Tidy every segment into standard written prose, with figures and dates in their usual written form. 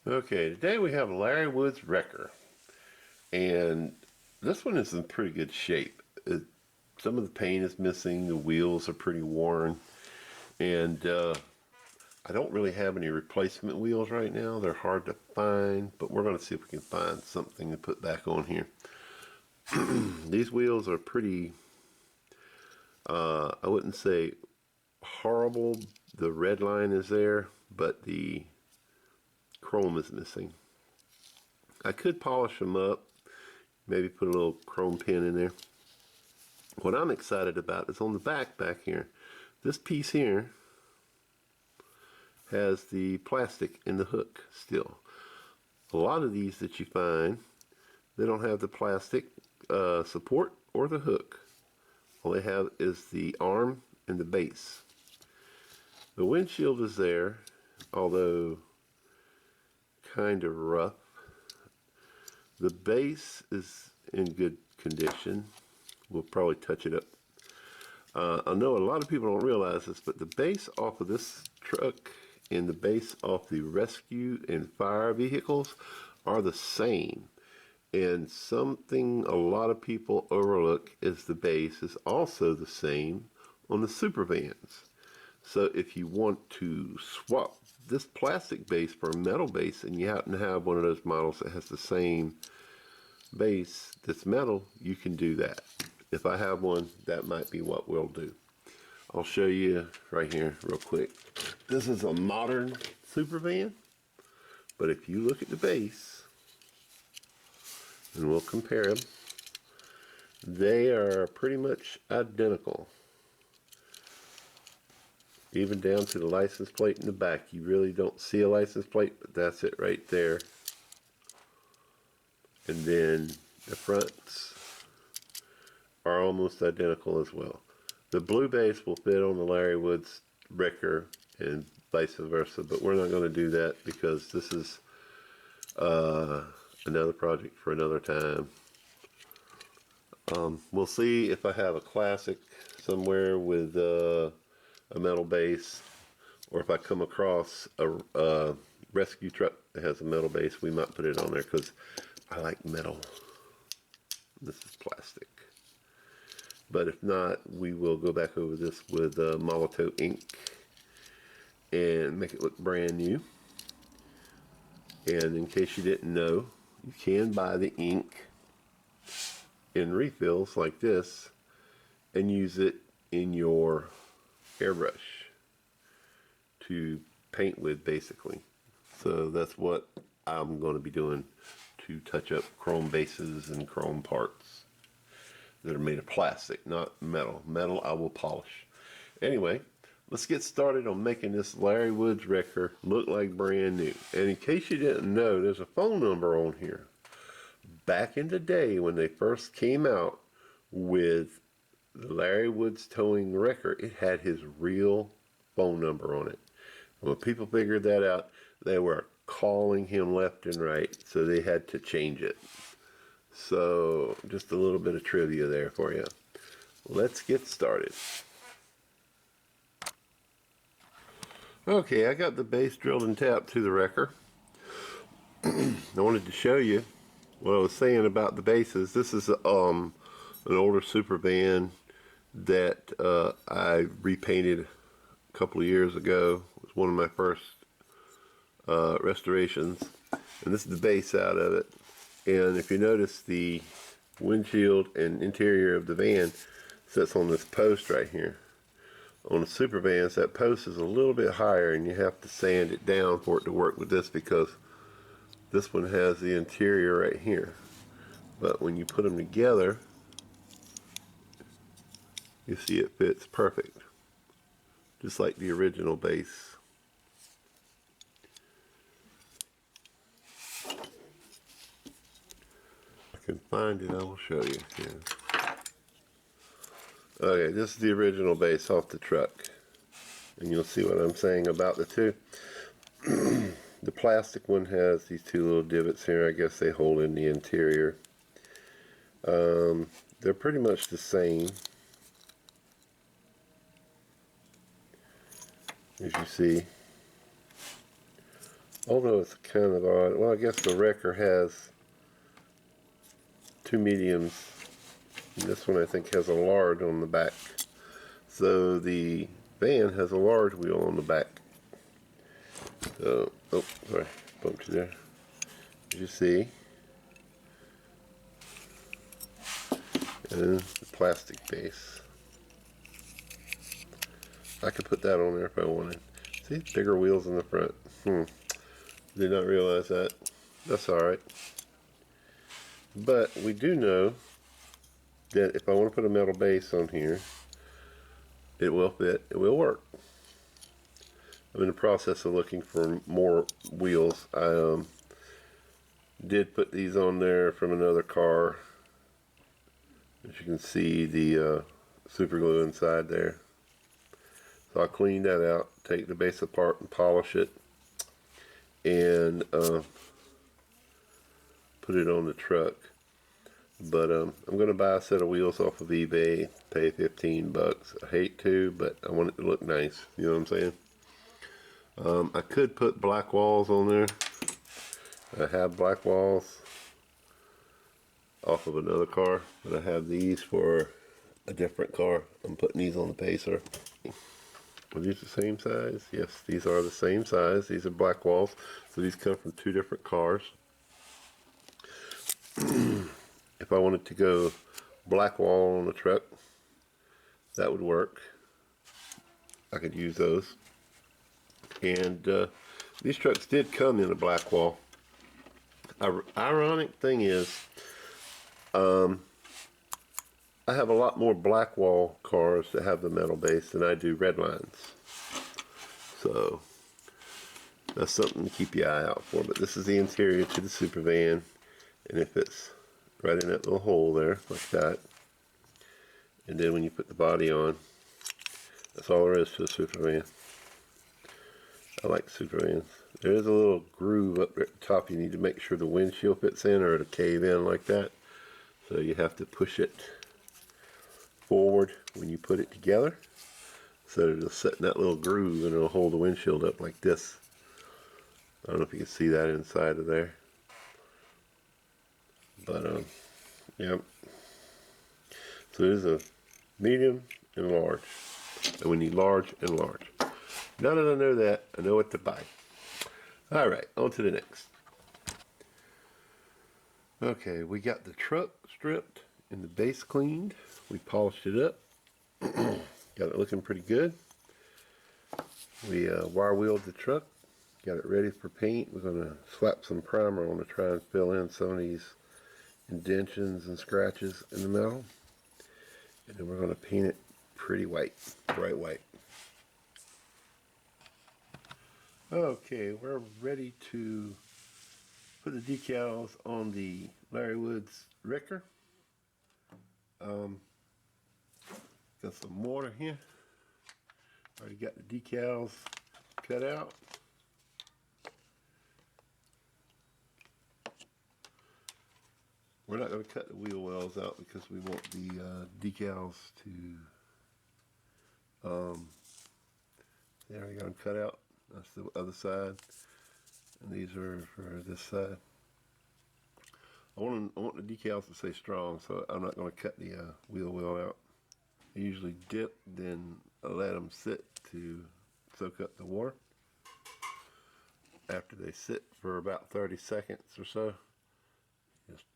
Okay, today we have a Larry Woods wrecker, and this one is in pretty good shape. Some of the paint is missing, the wheels are pretty worn, and I don't really have any replacement wheels right now. They're hard to find, but we're going to see if we can find something to put back on here. These wheels are pretty, I wouldn't say horrible. The red line is there, but the chrome is missing. I could polish them up, maybe put a little chrome pin in there. What I'm excited about is on the back here. This piece here has the plastic in the hook still. A lot of these that you find, they don't have the plastic support or the hook. All they have is the arm and the base. The windshield is there, although kind of rough. The base is in good condition. We'll probably touch it up. I know a lot of people don't realize this, but the base off of this truck and the base off the rescue and fire vehicles are the same. And something a lot of people overlook is the base is also the same on the super vans. So if you want to swap this plastic base for a metal base and you happen to have one of those models that has the same base that's metal, you can do that. If I have one, that might be what we'll do. I'll show you right here real quick. This is a modern super van, but if you look at the base, and we'll compare them, they are pretty much identical. Even down to the license plate in the back. You really don't see a license plate, but that's it right there. And then the fronts are almost identical as well. The blue base will fit on the Larry Woods wrecker and vice versa, but we're not going to do that because this is another project for another time. We'll see if I have a classic somewhere with a metal base, or if I come across a rescue truck that has a metal base, we might put it on there because I like metal. This is plastic. But if not, we will go back over this with Molotow ink and make it look brand new. And in case you didn't know, you can buy the ink in refills like this and use it in your airbrush to paint with, basically. So that's what I'm going to be doing to touch up chrome bases and chrome parts that are made of plastic, not metal. Metal I will polish. Anyway, let's get started on making this Larry Woods wrecker look like brand new. And in case you didn't know, there's a phone number on here. Back in the day when they first came out with the Larry Woods towing wrecker, it had his real phone number on it. And when people figured that out, they were calling him left and right, so they had to change it. So just a little bit of trivia there for you. Let's get started. Okay, I got the base drilled and tapped to the wrecker. I wanted to show you what I was saying about the bases. This is an older super van that I repainted a couple of years ago. It was one of my first restorations, and this is the base out of it. And if you notice, the windshield and interior of the van sits on this post right here. On the super vans, that post is a little bit higher and you have to sand it down for it to work with this, because this one has the interior right here. But when you put them together, you see it fits perfect, just like the original base. Can find it, I will show you. Yeah. Okay, this is the original base off the truck, and you'll see what I'm saying about the two. The plastic one has these two little divots here. I guess they hold in the interior. They're pretty much the same, as you see. Although it's kind of odd. Well, I guess the wrecker has two mediums. This one I think has a large on the back. So the van has a large wheel on the back. So, oh, sorry, bumped you there. As you see, and the plastic base. I could put that on there if I wanted. See, bigger wheels in the front. Did not realize that. That's alright. But we do know that if I want to put a metal base on here, it will fit, it will work. I'm in the process of looking for more wheels. I did put these on there from another car. As you can see, the super glue inside there. So I'll clean that out, take the base apart and polish it, and put it on the truck. But I'm going to buy a set of wheels off of eBay, pay 15 bucks. I hate to, but I want it to look nice. You know what I'm saying? I could put black walls on there. I have black walls off of another car, but I have these for a different car. I'm putting these on the Pacer. Are these the same size? Yes, these are the same size. These are black walls. So these come from two different cars. If I wanted to go black wall on the truck, that would work. I could use those. And these trucks did come in a black wall. Ironic thing is, I have a lot more black wall cars that have the metal base than I do red lines. So that's something to keep your eye out for. But this is the interior to the super van, and it fits right in that little hole there, like that. And then when you put the body on, that's all there is to a super van. I like super vans. There is a little groove up at the top. You need to make sure the windshield fits in, or it'll cave in like that. So you have to push it forward when you put it together, so that it'll sit in that little groove and it'll hold the windshield up like this. I don't know if you can see that inside of there, but yeah. So it is a medium and large, and we need large and large. Now that I know that, I know what to buy. All right, on to the next. Okay, we got the truck stripped and the base cleaned. We polished it up. Got it looking pretty good. We wire wheeled the truck. Got it ready for paint. We're going to slap some primer on to try and fill in some of these indentions and scratches in the metal. And then we're going to paint it pretty white, bright white. Okay, we're ready to put the decals on the Larry Woods wrecker. Got some mortar here. Already got the decals cut out. We're not going to cut the wheel wells out because we want the decals to, there we go, cut out. That's the other side, and these are for this side. I want the decals to stay strong, so I'm not going to cut the wheel well out. I usually dip, then I let them sit to soak up the water. After they sit for about 30 seconds or so, just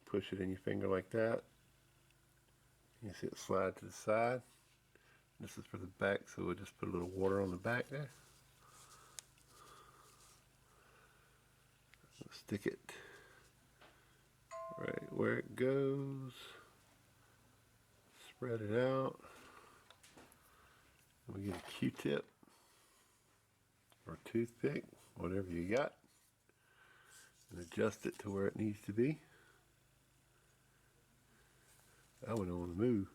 push it in your finger like that. You see it slide to the side. This is for the back, so we'll just put a little water on the back there. Stick it right where it goes. Spread it out. We get a Q-tip or a toothpick, whatever you got, and adjust it to where it needs to be. I wouldn't want to move.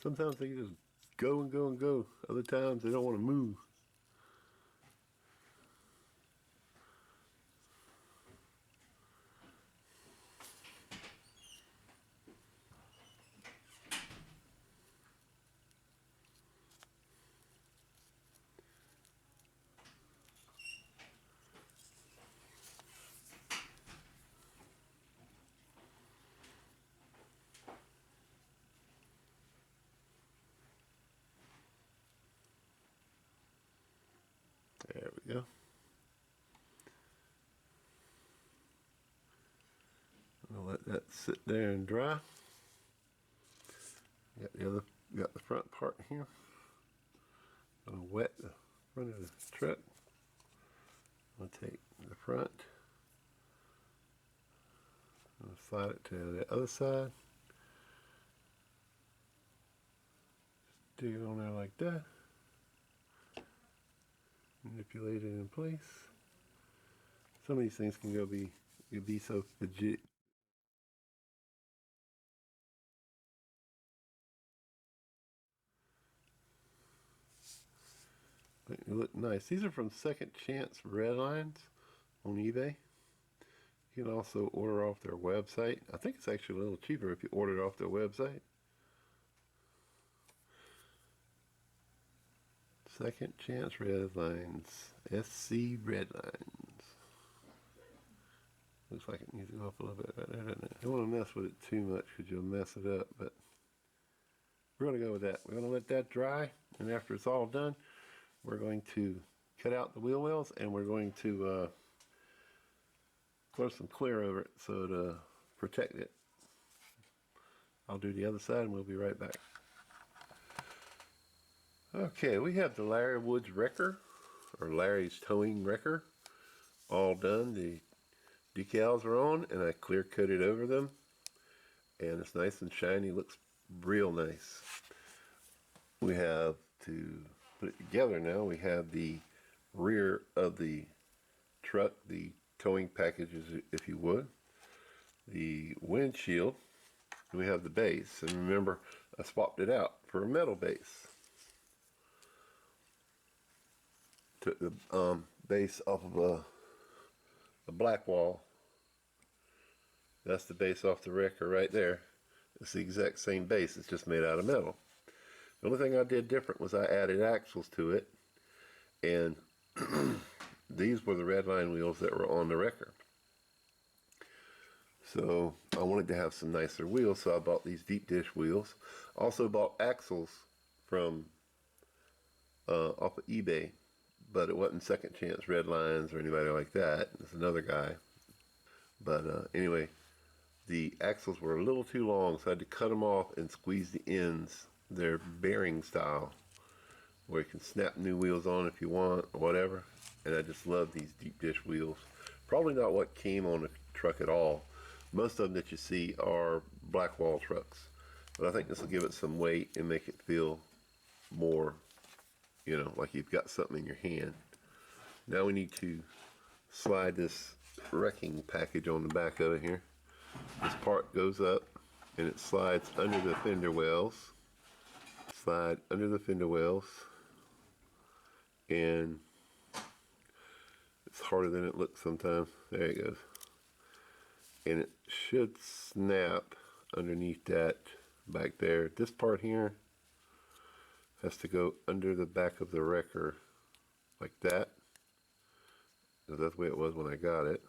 Sometimes they just go and go and go. Other times they don't want to move. go. I'm gonna let that sit there and dry. Got the front part here. Gonna wet the front of the truck. I'm gonna take the front. I'm gonna slide it to the other side. Stick it on there like that. Manipulate it in place. Some of these things can be so legit. They look nice. These are from Second Chance Redlines on eBay. You can also order off their website. I think it's actually a little cheaper if you order it off their website. Second Chance Redlines. SC Redlines. Looks like it needs to go up a little bit right there, doesn't it? Don't want to mess with it too much because you'll mess it up, but we're going to go with that. We're going to let that dry, and after it's all done, we're going to cut out the wheel wells, and we're going to throw some clear over it so to protect it. I'll do the other side, and we'll be right back. Okay, we have the Larry Woods wrecker, or Larry's towing wrecker, all done. The decals are on, and I clear coated over them, and it's nice and shiny. Looks real nice. We have to put it together now. We have the rear of the truck, the towing packages, if you would, the windshield. We have the base, and remember, I swapped it out for a metal base. Took the base off of a black wall. That's the base off the wrecker right there. It's the exact same base, it's just made out of metal. The only thing I did different was I added axles to it, and these were the Redline wheels that were on the wrecker. So I wanted to have some nicer wheels, so I bought these deep dish wheels. Also bought axles from off of eBay, but it wasn't Second Chance Redlines or anybody like that. It's another guy. But anyway, the axles were a little too long, so I had to cut them off and squeeze the ends. They're bearing style, where you can snap new wheels on if you want or whatever. And I just love these deep dish wheels. Probably not what came on the truck at all. Most of them that you see are black wall trucks, but I think this will give it some weight and make it feel more, you know, like you've got something in your hand. Now we need to slide this wrecking package on the back of it here. This part goes up and it slides under the fender wells. Slide under the fender wells, and it's harder than it looks sometimes. There it goes. And it should snap underneath that back there. This part here has to go under the back of the wrecker like that, because that's the way it was when I got it.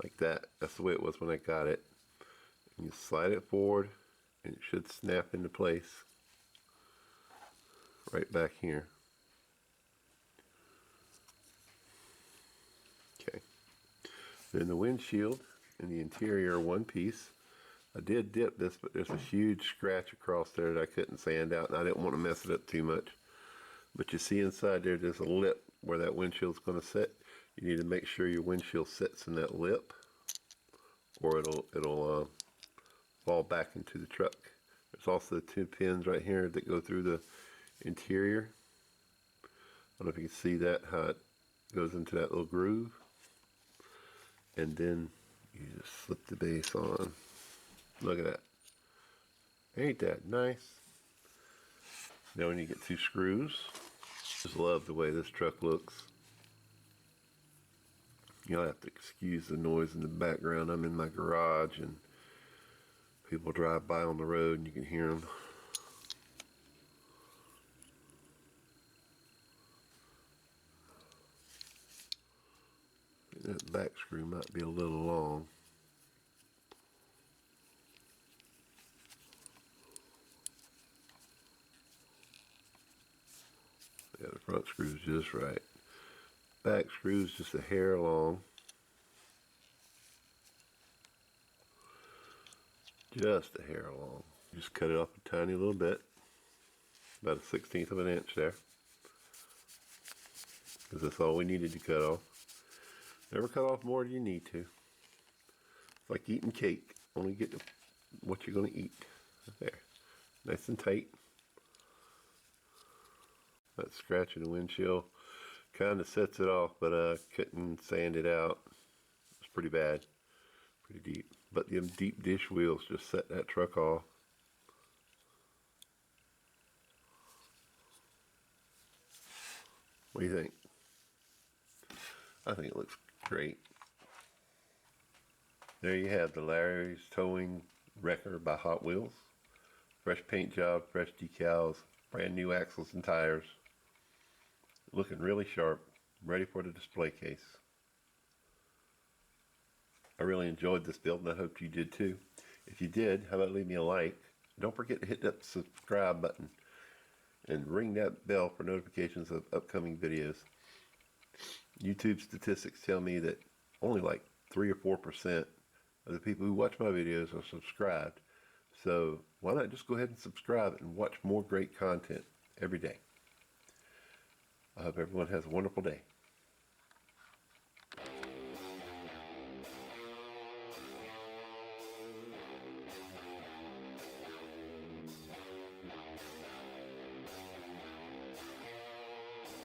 Like that. That's the way it was when I got it. And you slide it forward and it should snap into place right back here. Okay. Then the windshield and the interior are one piece. I did dip this, but there's a huge scratch across there that I couldn't sand out, and I didn't want to mess it up too much. But you see inside there's a lip where that windshield's going to sit. You need to make sure your windshield sits in that lip, or it'll fall back into the truck. There's also 2 pins right here that go through the interior. I don't know if you can see that, how it goes into that little groove. And then you just slip the base on. Look at that. Ain't that nice? Now we need to get 2 screws. Just love the way this truck looks. You'll have to excuse the noise in the background. I'm in my garage and people drive by on the road and you can hear them. That back screw might be a little long. Front screw's just right. Back screw's just a hair long. Just a hair long. Just cut it off a tiny little bit. About a 1/16 of an inch there. Because that's all we needed to cut off. Never cut off more than you need to. It's like eating cake. Only get what you're going to eat. There. Nice and tight. That scratch in the windshield kind of sets it off, but I couldn't sand it out. It's pretty bad. Pretty deep. But them deep dish wheels just set that truck off. What do you think? I think it looks great. There you have the Larry's Towing Wrecker by Hot Wheels. Fresh paint job, fresh decals, brand new axles and tires. Looking really sharp, ready for the display case. I really enjoyed this build and I hope you did too. If you did, how about leave me a like? Don't forget to hit that subscribe button and ring that bell for notifications of upcoming videos. YouTube statistics tell me that only like 3 or 4% of the people who watch my videos are subscribed. So why not just go ahead and subscribe and watch more great content every day. I hope everyone has a wonderful day.